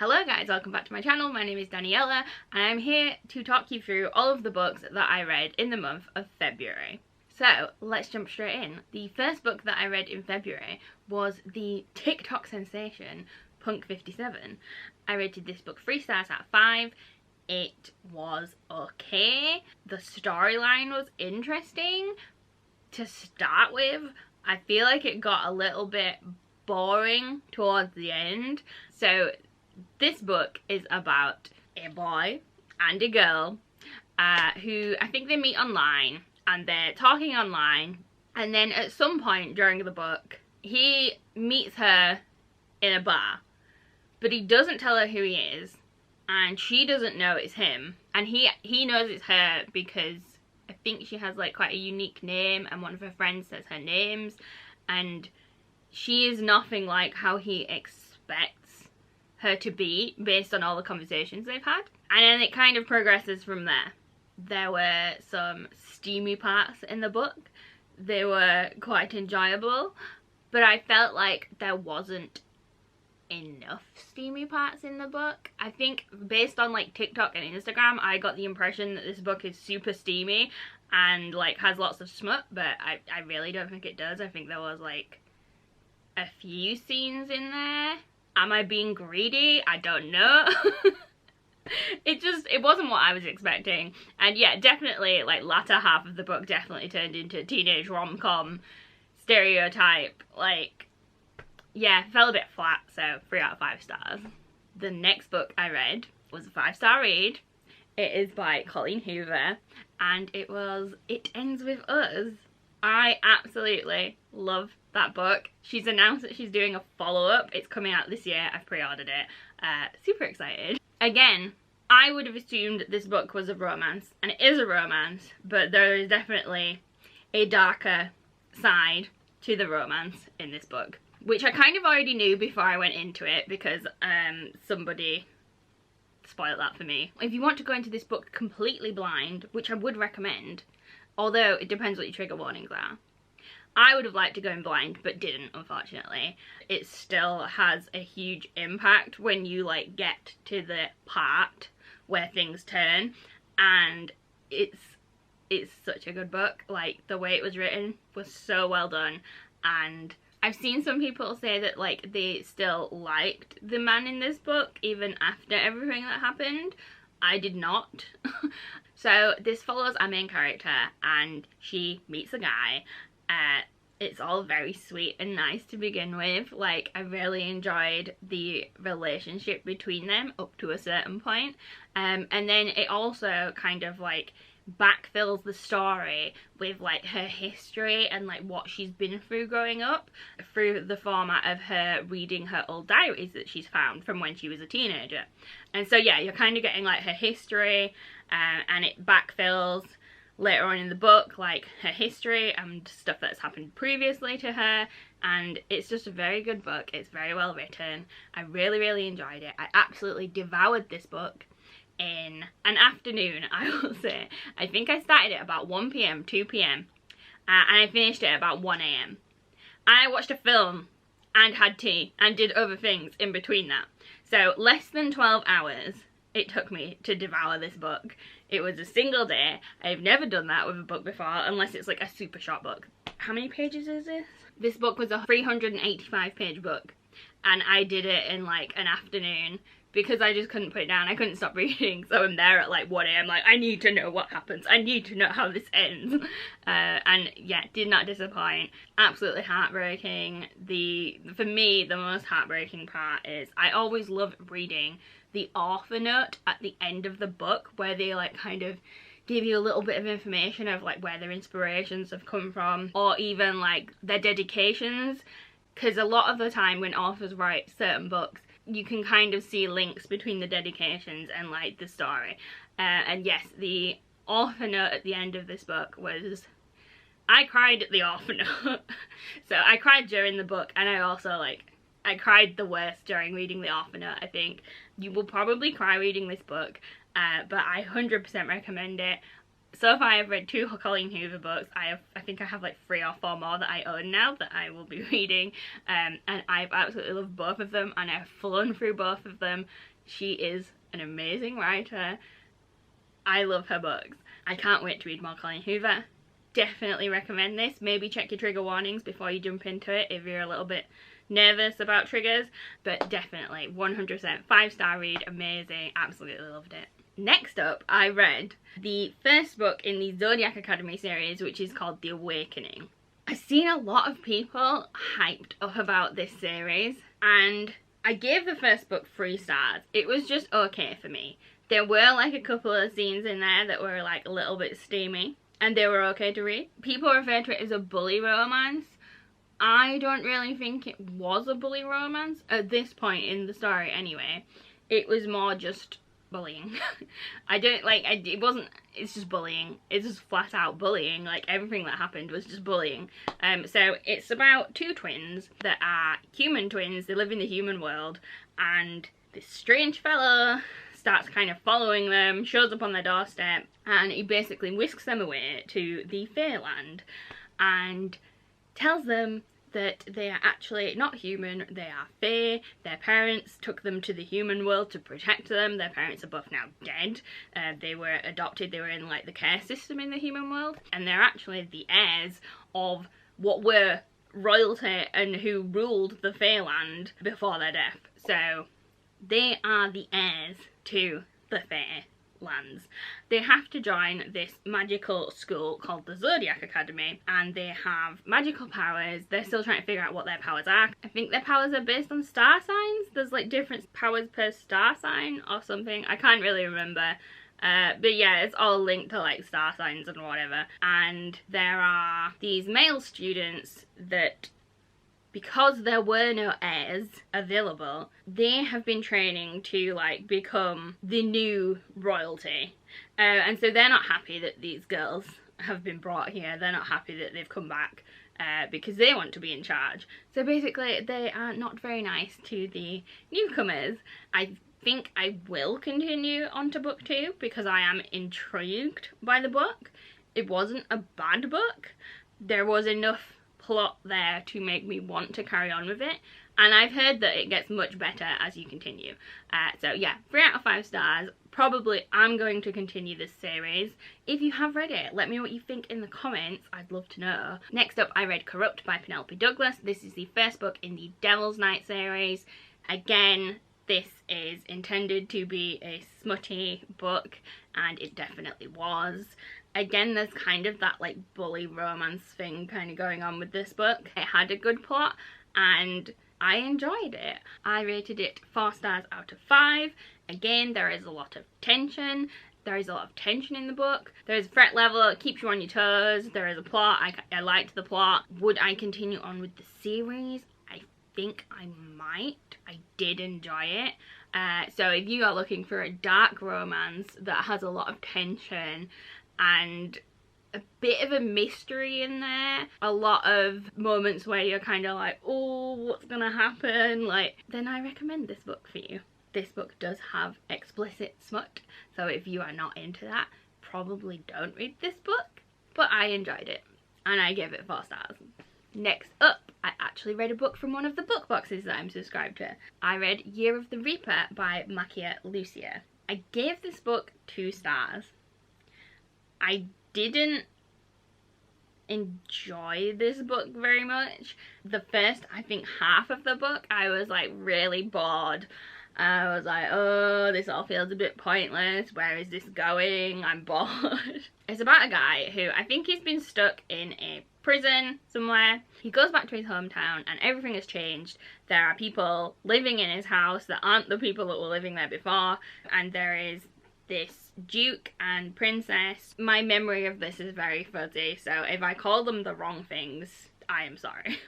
Hello guys, welcome back to my channel. My name is Daniela and I'm here to talk you through all of the books that I read in the month of February. So let's jump straight in. The first book that I read in February was the TikTok sensation Punk 57. I rated this book 3 stars out of 5. It was okay. The storyline was interesting to start with. I feel like it got a little bit boring towards the end. So this book is about a boy and a girl who I think they meet online and they're talking online, and then at some point during the book he meets her in a bar, but he doesn't tell her who he is and she doesn't know it's him, and he knows it's her because I think she has like quite a unique name and one of her friends says her names, and she is nothing like how he expects her to be based on all the conversations they've had. And then it kind of progresses from there. There were some steamy parts in the book. They were quite enjoyable, but I felt like there wasn't enough steamy parts in the book. I think based on like TikTok and Instagram, I got the impression that this book is super steamy and like has lots of smut, but I really don't think it does. I think there was like a few scenes in there. Am I being greedy? I don't know. It wasn't what I was expecting. And yeah, definitely like latter half of the book definitely turned into teenage rom-com stereotype. Like, yeah, fell a bit flat, so 3 out of 5 stars. The next book I read was a 5-star read. It is by Colleen Hoover and it was It Ends With Us. I absolutely love that book. She's announced that she's doing a follow-up. It's coming out this year. I've pre-ordered it. Super excited. Again, I would have assumed this book was a romance, and it is a romance, but there is definitely a darker side to the romance in this book, which I kind of already knew before I went into it because somebody spoiled that for me. If you want to go into this book completely blind, which I would recommend, although it depends what your trigger warnings are, I would have liked to go in blind but didn't, unfortunately. It still has a huge impact when you like get to the part where things turn, and it's such a good book. Like, the way it was written was so well done, and I've seen some people say that like they still liked the man in this book even after everything that happened. I did not. So this follows our main character and she meets a guy. It's all very sweet and nice to begin with. Like, I really enjoyed the relationship between them up to a certain point. And then it also kind of like backfills the story with like her history and like what she's been through growing up through the format of her reading her old diaries that she's found from when she was a teenager. And so yeah, you're kind of getting like her history, and it backfills later on in the book like her history and stuff that's happened previously to her, and it's just a very good book. It's very well written. I really enjoyed it. I absolutely devoured this book in an afternoon, I will say. I think I started it about 1 p.m, 2 p.m, and I finished it at about 1 a.m. I watched a film and had tea and did other things in between that. So less than 12 hours it took me to devour this book. It was a single day. I've never done that with a book before, unless it's like a super short book. How many pages is this? This book was a 385 page book, and I did it in like an afternoon because I just couldn't put it down. I couldn't stop reading, so I'm there at like 1 a.m. like, I need to know what happens. I need to know how this ends. And yeah, did not disappoint. Absolutely heartbreaking. For me, the most heartbreaking part is I always love reading the author note at the end of the book, where they like kind of give you a little bit of information of like where their inspirations have come from, or even like their dedications, because a lot of the time when authors write certain books you can kind of see links between the dedications and like the story. And yes, the author note at the end of this book was, I cried at the author note. So I cried during the book, and I cried the worst during reading the author note. I think you will probably cry reading this book, but I 100% recommend it. So far I've read 2 Colleen Hoover books. I think I have like 3 or 4 more that I own now that I will be reading, and I've absolutely loved both of them, and I've flown through both of them. She is an amazing writer. I love her books. I can't wait to read more Colleen Hoover. Definitely recommend this. Maybe check your trigger warnings before you jump into it if you're a little bit nervous about triggers, but definitely 100% 5-star read, amazing, absolutely loved it. Next up, I read the first book in the Zodiac Academy series, which is called The Awakening. I've seen a lot of people hyped up about this series, and I gave the first book 3 stars. It was just okay for me. There were like a couple of scenes in there that were like a little bit steamy, and they were okay to read. People refer to it as a bully romance. I don't really think it was a bully romance at this point in the story anyway. It was more just bullying. It's just bullying. It's just flat out bullying. Like, everything that happened was just bullying. So it's about 2 twins that are human twins. They live in the human world, and this strange fella starts kind of following them, shows up on their doorstep, and he basically whisks them away to the Fairyland and tells them that they are actually not human, they are fae. Their parents took them to the human world to protect them. Their parents are both now dead. They were adopted, they were in like the care system in the human world, and they're actually the heirs of what were royalty and who ruled the Fairyland before their death. So they are the heirs to the Fairylands. They have to join this magical school called the Zodiac Academy, and they have magical powers. They're still trying to figure out what their powers are. I think their powers are based on star signs. There's like different powers per star sign or something. I can't really remember. But yeah, it's all linked to like star signs and whatever. And there are these male students that, because there were no heirs available, they have been training to like become the new royalty. And so they're not happy that these girls have been brought here. They're not happy that they've come back because they want to be in charge. So basically they are not very nice to the newcomers. I think I will continue on to book 2 because I am intrigued by the book. It wasn't a bad book. There was enough plot there to make me want to carry on with it, and I've heard that it gets much better as you continue. So yeah, 3 out of 5 stars. Probably I'm going to continue this series. If you have read it, let me know what you think in the comments. I'd love to know. Next up, I read Corrupt by Penelope Douglas. This is the first book in the Devil's Night series. Again, this is intended to be a smutty book, and it definitely was. Again, there's kind of that like bully romance thing kind of going on with this book. It had a good plot and I enjoyed it. I rated it 4 stars out of 5. Again, there is a lot of tension. There is a lot of tension in the book. There is a threat level, it keeps you on your toes. There is a plot. I liked the plot. Would I continue on with the series? I think I might. I did enjoy it. So if you are looking for a dark romance that has a lot of tension and a bit of a mystery in there, a lot of moments where you're kind of like, oh, what's gonna happen, like, then I recommend this book for you. This book does have explicit smut, so if you are not into that, probably don't read this book, but I enjoyed it and I gave it 4 stars. Next up, I actually read a book from one of the book boxes that I'm subscribed to. I read Year of the Reaper by Macchia Lucia. I gave this book 2 stars. I didn't enjoy this book very much. The first, I think, half of the book, I was like really bored. I was like, oh, this all feels a bit pointless. Where is this going? I'm bored. It's about a guy who, I think he's been stuck in a prison somewhere. He goes back to his hometown and everything has changed. There are people living in his house that aren't the people that were living there before, and there is this duke and princess. My memory of this is very fuzzy, so if I call them the wrong things, I am sorry.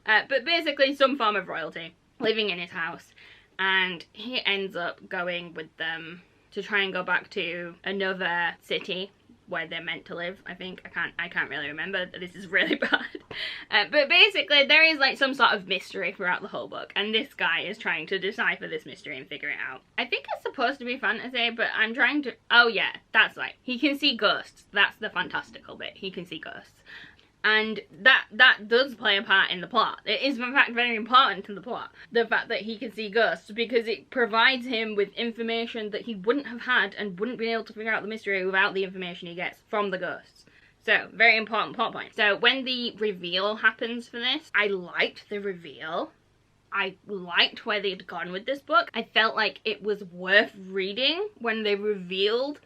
But basically some form of royalty living in his house, and he ends up going with them to try and go back to another city where they're meant to live, I think. I can't really remember. This is really bad. But basically there is like some sort of mystery throughout the whole book, and this guy is trying to decipher this mystery and figure it out. I think it's supposed to be fantasy, but I'm trying to... Oh yeah, that's right. He can see ghosts. That's the fantastical bit. He can see ghosts. And that does play a part in the plot. It is in fact very important to the plot, the fact that he can see ghosts, because it provides him with information that he wouldn't have had and wouldn't be able to figure out the mystery without the information he gets from the ghosts. So, very important plot point. So, when the reveal happens for this, I liked the reveal. I liked where they'd gone with this book. I felt like it was worth reading when they revealed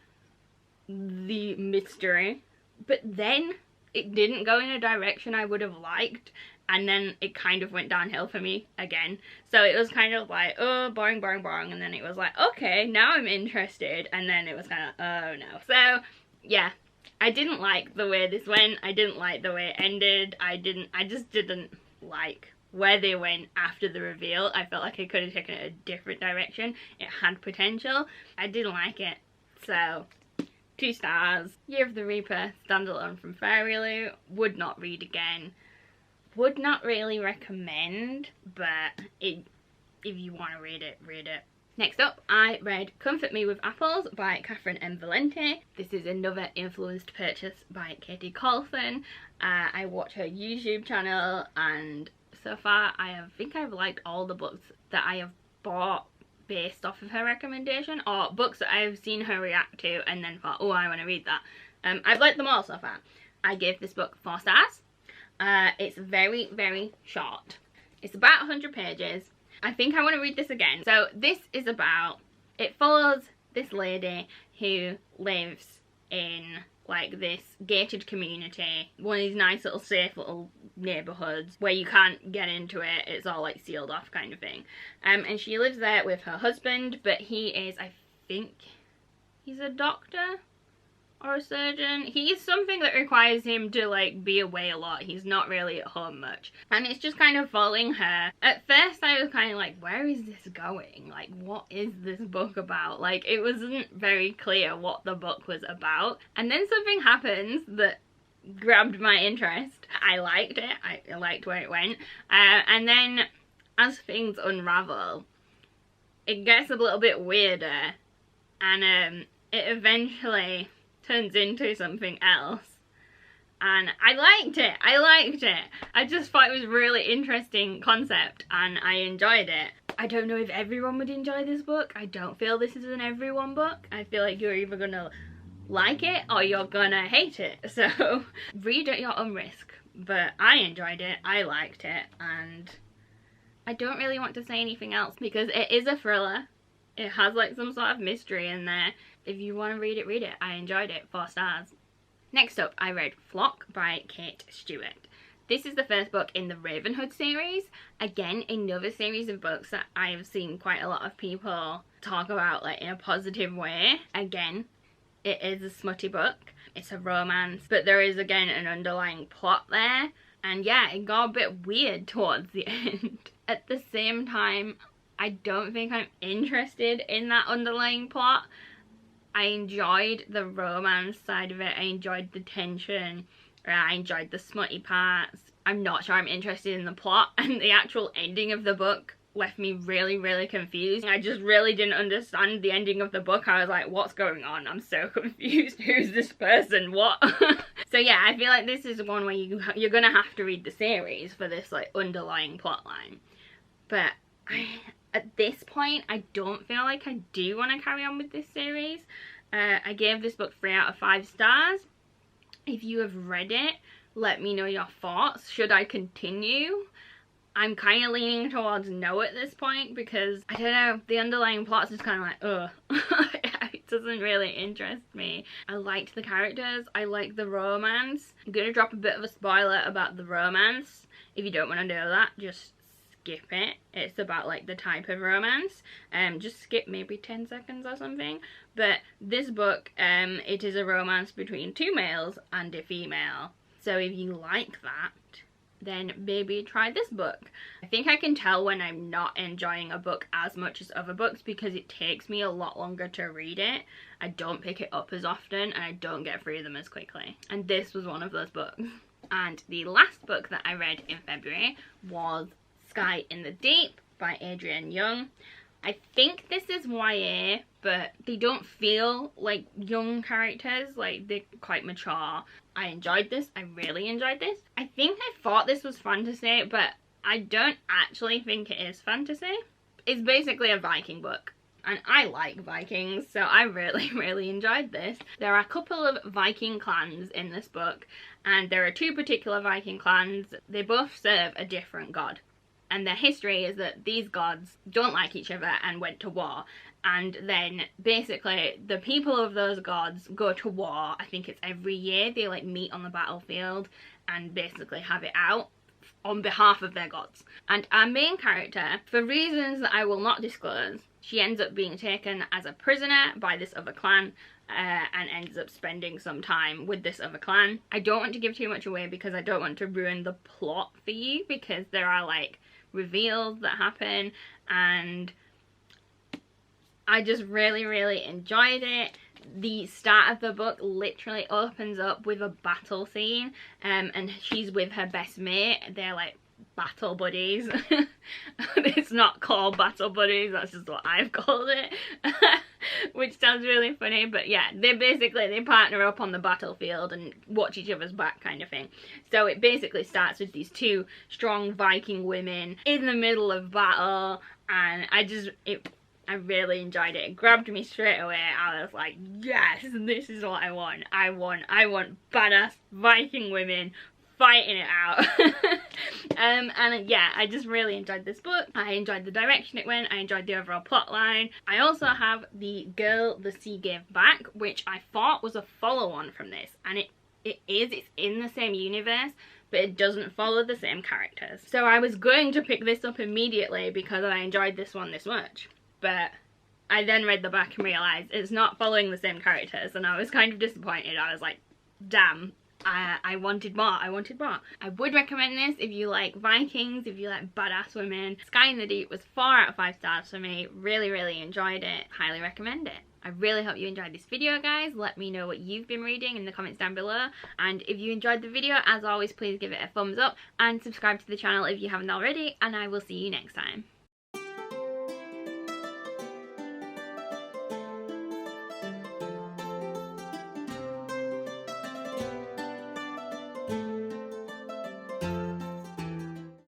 the mystery. But then it didn't go in a direction I would have liked, and then it kind of went downhill for me again. So it was kind of like, oh, boring, boring, boring, and then it was like, okay, now I'm interested, and then it was kind of, oh no. So, yeah, I didn't like the way this went. I didn't like the way it ended. I just didn't like where they went after the reveal. I felt like it could have taken it a different direction. It had potential. I didn't like it. So, 2 stars. Year of the Reaper, standalone from Fairy Loot. Would not read again. Would not really recommend, but if you want to read it, read it. Next up, I read Comfort Me with Apples by Catherine M. Valente. This is another influenced purchase by Katie Colson. I watch her YouTube channel, and so far I think I've liked all the books that I have bought based off of her recommendation, or books that I've seen her react to and then thought, oh, I want to read that. I've liked them all so far. I gave this book 4 stars. It's very, very short. It's about 100 pages. I think I want to read this again. So this is about, it follows this lady who lives in like this gated community, one of these nice little safe little neighborhoods where you can't get into it, it's all like sealed off kind of thing. And she lives there with her husband, but he is, I think he's a doctor or a surgeon. He's something that requires him to like be away a lot. He's not really at home much, and it's just kind of following her. At first I was kind of like, where is this going? Like, what is this book about? Like, it wasn't very clear what the book was about, and then something happens that grabbed my interest. I liked it. I liked where it went, and then as things unravel, it gets a little bit weirder, and it eventually turns into something else, and I liked it. I just thought it was a really interesting concept, and I enjoyed it. I don't know if everyone would enjoy this book. I don't feel this is an everyone book. I feel like you're either gonna like it or you're gonna hate it, so read at your own risk. But I enjoyed it, I liked it, and I don't really want to say anything else because it is a thriller. It has like some sort of mystery in there. If you want to read it, read it. I enjoyed it. 4 stars. Next up, I read Flock by Kate Stewart. This is the first book in the Ravenhood series. Again, another series of books that I have seen quite a lot of people talk about like in a positive way. Again, it is a smutty book. It's a romance, but there is again an underlying plot there. And yeah, it got a bit weird towards the end. At the same time, I don't think I'm interested in that underlying plot. I enjoyed the romance side of it. I enjoyed the tension. I enjoyed the smutty parts. I'm not sure I'm interested in the plot, and the actual ending of the book left me really, really confused. I just really didn't understand the ending of the book. I was like, what's going on? I'm so confused. Who's this person? What? So yeah, I feel like this is one where you're gonna have to read the series for this like underlying plot line. But at this point, I don't feel like I do want to carry on with this series. I gave this book 3 out of 5 stars. If you have read it, let me know your thoughts. Should I continue? I'm kind of leaning towards no at this point because, I don't know, the underlying plot's just kind of like, ugh. It doesn't really interest me. I liked the characters. I liked the romance. I'm going to drop a bit of a spoiler about the romance. If you don't want to know that, just skip it. It's about like the type of romance. Just skip maybe 10 seconds or something. But this book, it is a romance between 2 males and a female. So if you like that, then maybe try this book. I think I can tell when I'm not enjoying a book as much as other books because it takes me a lot longer to read it. I don't pick it up as often and I don't get through them as quickly. And this was one of those books. And the last book that I read in February was Sky in the Deep by Adrienne Young. I think this is YA, but they don't feel like young characters, like they're quite mature. I enjoyed this, I really enjoyed this. I think I thought this was fantasy, but I don't actually think it is fantasy. It's basically a Viking book, and I like Vikings, so I really enjoyed this. There are a couple of Viking clans in this book, and there are two particular Viking clans. They both serve a different god. And their history is that these gods don't like each other and went to war. And then basically the people of those gods go to war. I think it's every year. They like meet on the battlefield and basically have it out on behalf of their gods. And our main character, for reasons that I will not disclose, she ends up being taken as a prisoner by this other clan. And ends up spending some time with this other clan. I don't want to give too much away because I don't want to ruin the plot for you, because there are like reveals that happen, and I just really enjoyed it. The start of the book literally opens up with a battle scene, and she's with her best mate. They're like battle buddies. It's not called battle buddies, that's just what I've called it. Which sounds really funny, but yeah, they partner up on the battlefield and watch each other's back kind of thing. So it basically starts with these two strong Viking women in the middle of battle, and I really enjoyed it. It grabbed me straight away. I was like, yes, this is what I want. I want badass Viking women fighting it out. And yeah, I just really enjoyed this book. I enjoyed the direction it went. I enjoyed the overall plot line. I also have The Girl the Sea Gave Back, which I thought was a follow-on from this, and it's in the same universe, but it doesn't follow the same characters. So I was going to pick this up immediately because I enjoyed this one this much, but I then read the back and realised it's not following the same characters, and I was kind of disappointed. I was like, damn, I wanted more. I would recommend this if you like Vikings, if you like badass women. Sky in the Deep was 4 out of 5 stars for me. Really enjoyed it. Highly recommend it. I really hope you enjoyed this video, guys. Let me know what you've been reading in the comments down below. And if you enjoyed the video, as always, please give it a thumbs up and subscribe to the channel if you haven't already. And I will see you next time.